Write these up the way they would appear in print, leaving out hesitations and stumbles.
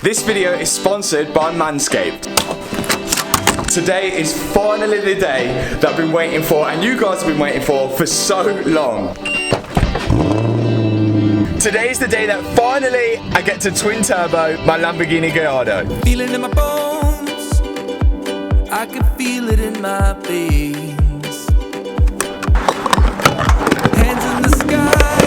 This video is sponsored by Manscaped. Today is finally the day that I've been waiting for, and you guys have been waiting for so long. Today is the day that finally I get to twin turbo my Lamborghini Gallardo. Feel it in my bones, I can feel it in my veins. Hands in the sky,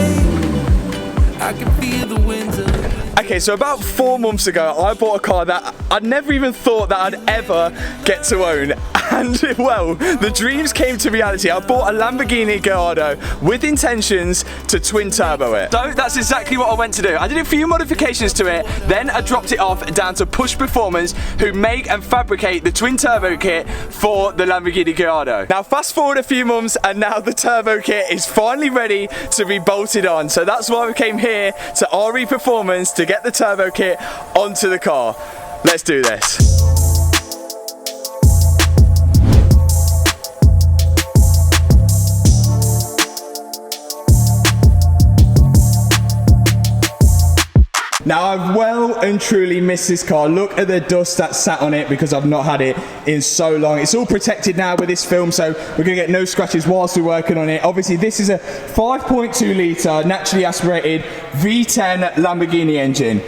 I can feel the winds of. Okay, so about 4 months ago, I bought a car that I'd never even thought that I'd ever get to own. And, well, the dreams came to reality. I bought a Lamborghini Gallardo with intentions to twin turbo it. So that's exactly what I went to do. I did a few modifications to it, then I dropped it off down to Push Performance, who make and fabricate the twin turbo kit for the Lamborghini Gallardo. Now, fast forward a few months, and now the turbo kit is finally ready to be bolted on. So that's why we came here to RE Performance to get the turbo kit onto the car. Let's do this. Now, I've well and truly missed this car. Look at the dust that's sat on it because I've not had it in so long. It's all protected now with this film, so we're gonna get no scratches whilst we're working on it. Obviously, this is a 5.2 litre naturally aspirated V10 Lamborghini engine.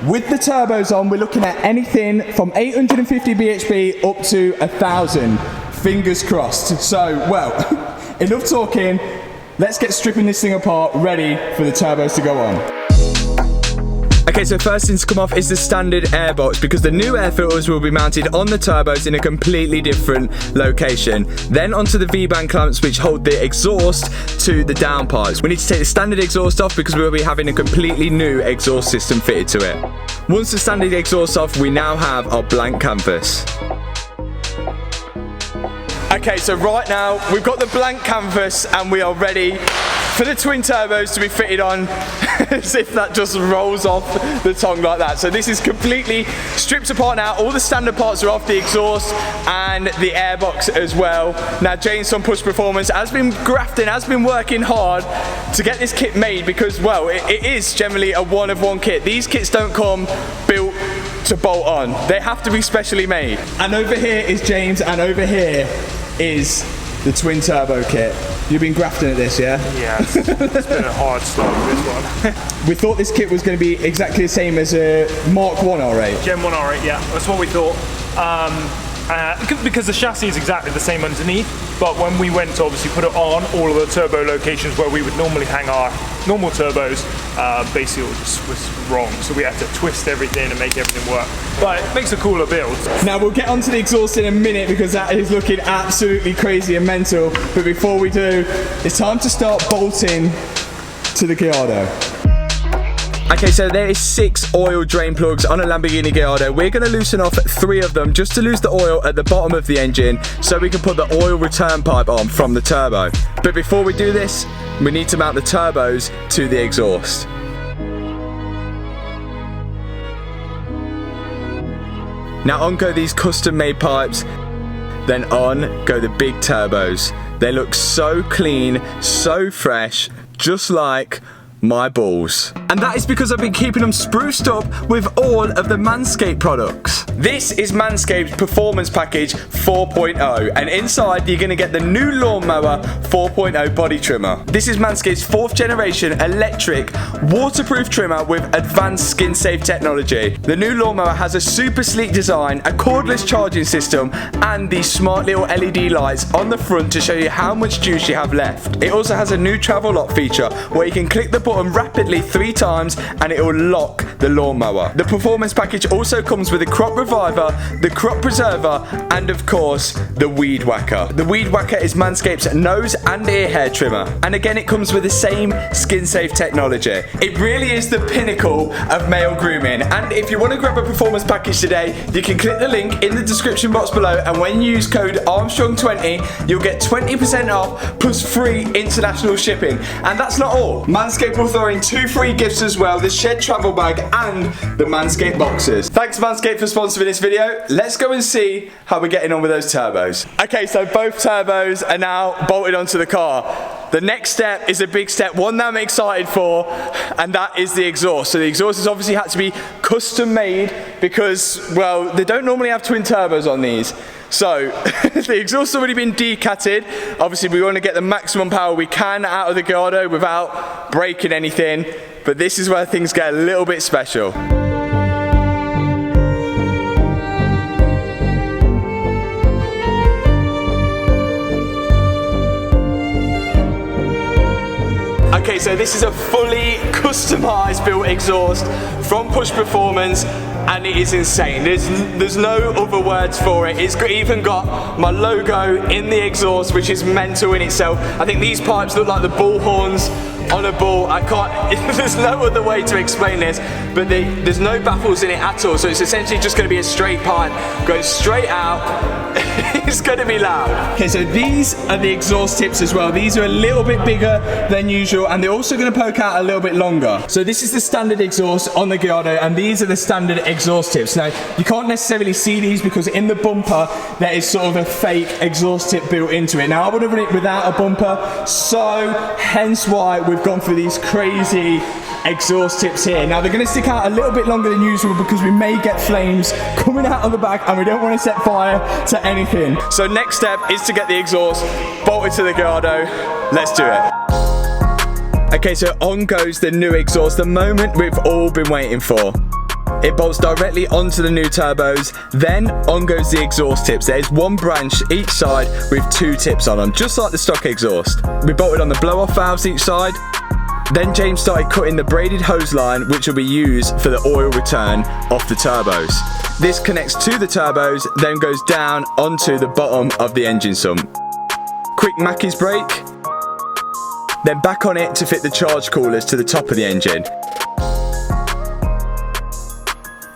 With the turbos on, we're looking at anything from 850 bhp up to 1,000. Fingers crossed. So, well, enough talking. Let's get stripping this thing apart, ready for the turbos to go on. Okay, so first thing to come off is the standard air box, because the new air filters will be mounted on the turbos in a completely different location. Then onto the V-band clamps, which hold the exhaust to the downpipes. We need to take the standard exhaust off because we'll be having a completely new exhaust system fitted to it. Once the standard exhaust off, we now have our blank canvas. Okay, so right now we've got the blank canvas and we are ready for the twin turbos to be fitted on. As if that just rolls off the tongue like that. So this is completely stripped apart now. All the standard parts are off, the exhaust and the airbox as well. Now James from Push Performance has been grafting, has been working hard to get this kit made because, well, it is generally a one-of-one kit. These kits don't come built to bolt on. They have to be specially made. And over here is James, and over here is the twin turbo kit. You've been grafting at this, yeah? Yeah, it's been a hard slog, this one. We thought this kit was going to be exactly the same as a Mark 1 R8. Gen 1 R8, yeah, that's what we thought. Because the chassis is exactly the same underneath, but when we went to obviously put it on all of the turbo locations where we would normally hang our normal turbos, basically it just was wrong. So we had to twist everything and make everything work. But it makes a cooler build. Now we'll get onto the exhaust in a minute because that is looking absolutely crazy and mental. But before we do, it's time to start bolting to the Gallardo. Okay, so there is 6 oil drain plugs on a Lamborghini Gallardo. We're going to loosen off 3 of them just to lose the oil at the bottom of the engine so we can put the oil return pipe on from the turbo. But before we do this, we need to mount the turbos to the exhaust. Now on go these custom made pipes, then on go the big turbos. They look so clean, so fresh, just like my balls. And that is because I've been keeping them spruced up with all of the Manscaped products. This is Manscaped's Performance Package 4.0, and inside you're going to get the new Lawnmower 4.0 body trimmer. This is Manscaped's 4th generation electric waterproof trimmer with advanced skin safe technology. The new Lawnmower has a super sleek design, a cordless charging system, and these smart little LED lights on the front to show you how much juice you have left. It also has a new travel lock feature where you can click the button rapidly 3 times and it will lock the lawnmower. The performance package also comes with a crop reviver, the crop preserver, and of course the weed whacker. The weed whacker is Manscaped's nose and ear hair trimmer, and again it comes with the same skin safe technology. It really is the pinnacle of male grooming, and if you want to grab a performance package today, you can click the link in the description box below, and when you use code Armstrong20 you'll get 20% off plus free international shipping. And that's not all. Manscaped will throw in 2 free gifts as well, the Shed travel bag and the Manscaped boxes. Thanks Manscaped for sponsoring this video. Let's go and see how we're getting on with those turbos. Okay, so both turbos are now bolted onto the car. The next step is a big step, one that I'm excited for, and that is the exhaust. So the exhaust has obviously had to be custom made because, well, they don't normally have twin turbos on these. So, the exhaust's already been decatted. Obviously, we want to get the maximum power we can out of the Gallardo without breaking anything. But this is where things get a little bit special. Okay, so this is a fully customized built exhaust from Push Performance, and it is insane. There's no other words for it. It's even got my logo in the exhaust, which is mental in itself. I think these pipes look like the bull horns on a bull. I can't, there's no other way to explain this, but there's no baffles in it at all, so it's essentially just going to be a straight pipe going straight out. It's going to be loud. Okay, so these are the exhaust tips as well. These are a little bit bigger than usual, and they're also going to poke out a little bit longer. So this is the standard exhaust on the Gallardo, and these are the standard exhaust tips. Now, you can't necessarily see these because in the bumper, there is sort of a fake exhaust tip built into it. Now, I would have run it without a bumper, so hence why we've gone for these crazy exhaust tips here. Now, they're going to stick out a little bit longer than usual because we may get flames coming out of the back, and we don't want to set fire to anything. So next step is to get the exhaust bolted to the Gallardo. Let's do it. Okay, so on goes the new exhaust, the moment we've all been waiting for. It bolts directly onto the new turbos, then on goes the exhaust tips. There's one branch each side with two tips on them, just like the stock exhaust. We bolted on the blow-off valves each side. Then James started cutting the braided hose line, which will be used for the oil return off the turbos. This connects to the turbos, then goes down onto the bottom of the engine sump. Quick Mackey's brake, then back on it to fit the charge coolers to the top of the engine.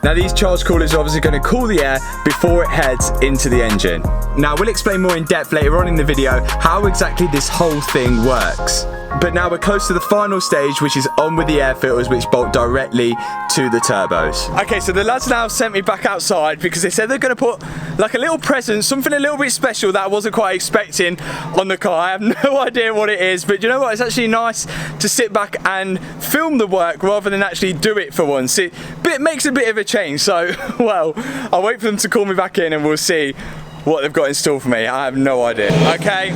Now these charge coolers are obviously going to cool the air before it heads into the engine. Now we'll explain more in depth later on in the video how exactly this whole thing works. But now we're close to the final stage, which is on with the air filters, which bolt directly to the turbos. Okay, so the lads now sent me back outside because they said they're going to put like a little present, something a little bit special that I wasn't quite expecting on the car. I have no idea what it is, but you know what? It's actually nice to sit back and film the work rather than actually do it for once. It makes a bit of a change, so, well, I'll wait for them to call me back in and we'll see what they've got in store for me. I have no idea. Okay.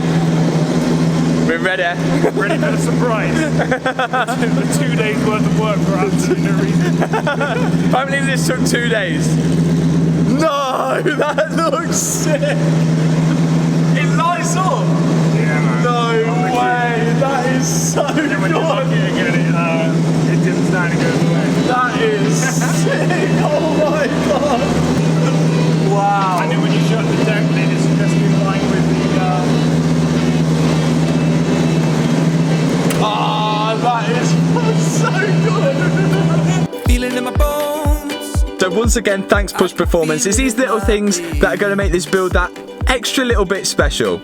We're ready. Ready for the surprise. The 2 days worth of work for absolutely no reason. I can't believe this took 2 days. No, that looks sick. It lights up. Yeah, man. No way. That is so good. When you're lucky again, it dims down and goes away. That is sick. Oh my god. Wow. And then when you shut the deck lid, it's just in line with the that is so good. Feeling in my bones. So once again, thanks Push Performance. It's these little things that are going to make this build that extra little bit special.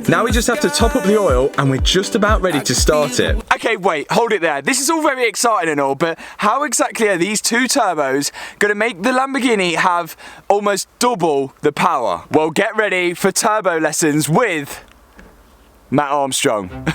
Now we just have to top up the oil and we're just about ready to start it. Okay, wait, hold it there. This is all very exciting and all, but how exactly are these two turbos going to make the Lamborghini have almost double the power? Well, get ready for turbo lessons with Matt Armstrong.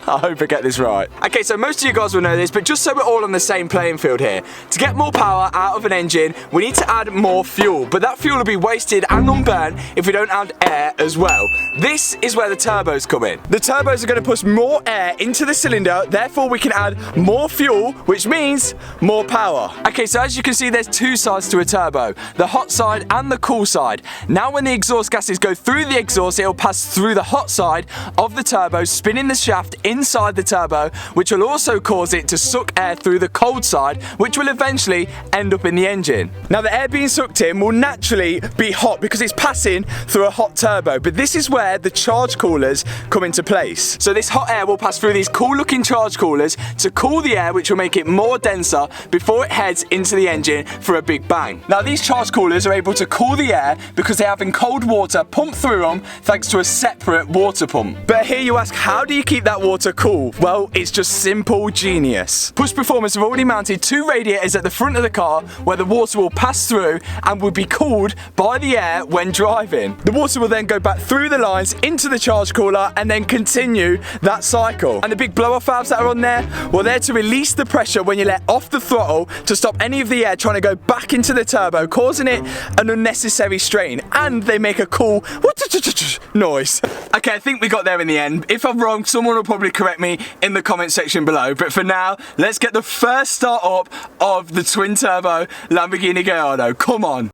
I hope I get this right. Okay, so most of you guys will know this, but just so we're all on the same playing field here, to get more power out of an engine, we need to add more fuel, but that fuel will be wasted and unburned if we don't add air as well. This is where the turbos come in. The turbos are going to push more air into the cylinder, therefore we can add more fuel, which means more power. Okay, so as you can see, there's two sides to a turbo, the hot side and the cool side. Now when the exhaust gases go through the exhaust, it'll pass through the hot side of the turbo, spinning the shaft inside the turbo, which will also cause it to suck air through the cold side, which will eventually end up in the engine. Now the air being sucked in will naturally be hot because it's passing through a hot turbo, but this is where the charge coolers come into place. So this hot air will pass through these cool looking charge coolers to cool the air, which will make it more denser before it heads into the engine for a big bang. Now these charge coolers are able to cool the air because they're having cold water pumped through them thanks to a separate water pump. But here you ask, how do you keep that water water cool? Well, it's just simple genius. Push Performance have already mounted 2 radiators at the front of the car where the water will pass through and will be cooled by the air when driving. The water will then go back through the lines into the charge cooler and then continue that cycle. And the big blow-off valves that are on there, well, they're to release the pressure when you let off the throttle to stop any of the air trying to go back into the turbo, causing it an unnecessary strain. And they make a cool noise. Okay, I think we got there in the end. If I'm wrong, someone will probably correct me in the comment section below. But for now, let's get the first start up of the twin turbo Lamborghini Gallardo. Come on.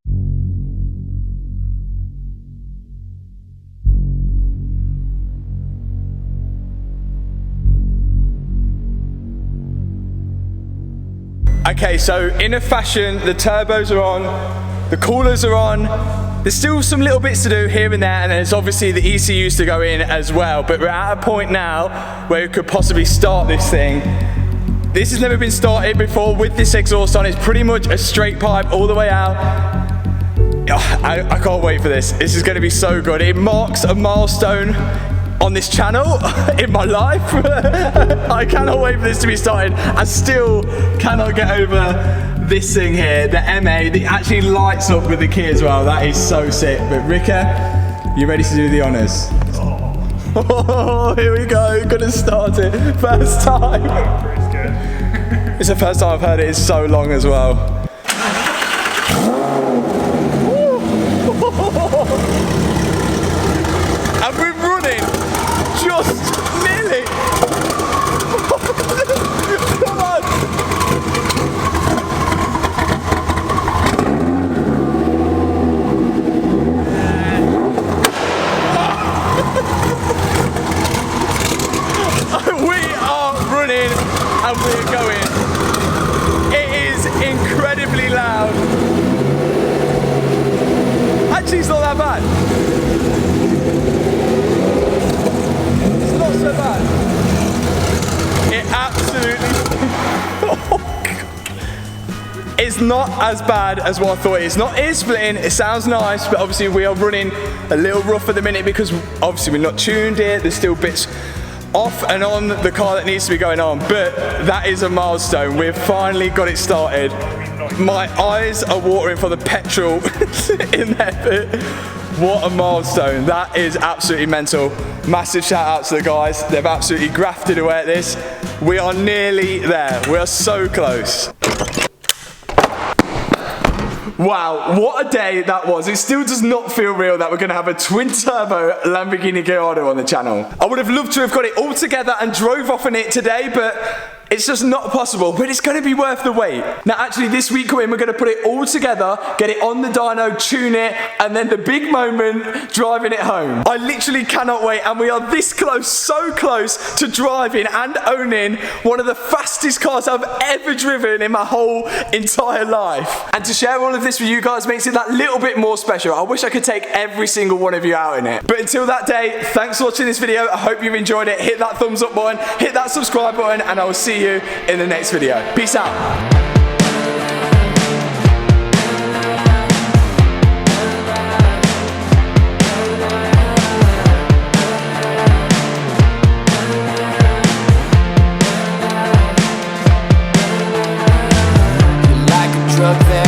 Okay, so in a fashion, the turbos are on, the coolers are on. There's still some little bits to do here and there, and there's obviously the ECUs to go in as well, but we're at a point now where we could possibly start this thing. This has never been started before with this exhaust on. It's pretty much a straight pipe all the way out. I can't wait for this. This is going to be so good. It marks a milestone on this channel in my life. I cannot wait for this to be started. I still cannot get over this thing here, the MA, that actually lights up with the key as well. That is so sick. But Rika, you ready to do the honours? Oh, here we go, gonna start it. First time. It's the first time I've heard it in so long as well. And we're running just nearly. Come on. We are running and we're going. It is incredibly loud. Actually, it's not that bad. It's not so bad. It absolutely... It's not as bad as what I thought it is. Not ear splitting, it sounds nice, but obviously we are running a little rough at the minute because obviously we're not tuned it. There's still bits off and on the car that needs to be going on, but that is a milestone. We've finally got it started. My eyes are watering for the petrol in there, but what a milestone. That is absolutely mental. Massive shout out to the guys. They've absolutely grafted away at this. We are nearly there. We are so close. Wow, what a day that was. It still does not feel real that we're going to have a twin-turbo Lamborghini Gallardo on the channel. I would have loved to have got it all together and drove off in it today, but it's just not possible, but it's going to be worth the wait. Now, actually, this week we're going to put it all together, get it on the dyno, tune it, and then the big moment, driving it home. I literally cannot wait, and we are this close, so close to driving and owning one of the fastest cars I've ever driven in my whole entire life. And to share all of this with you guys makes it that little bit more special. I wish I could take every single one of you out in it. But until that day, thanks for watching this video. I hope you've enjoyed it. Hit that thumbs up button, hit that subscribe button, and I will see you in the next video. Peace out. Like a drug that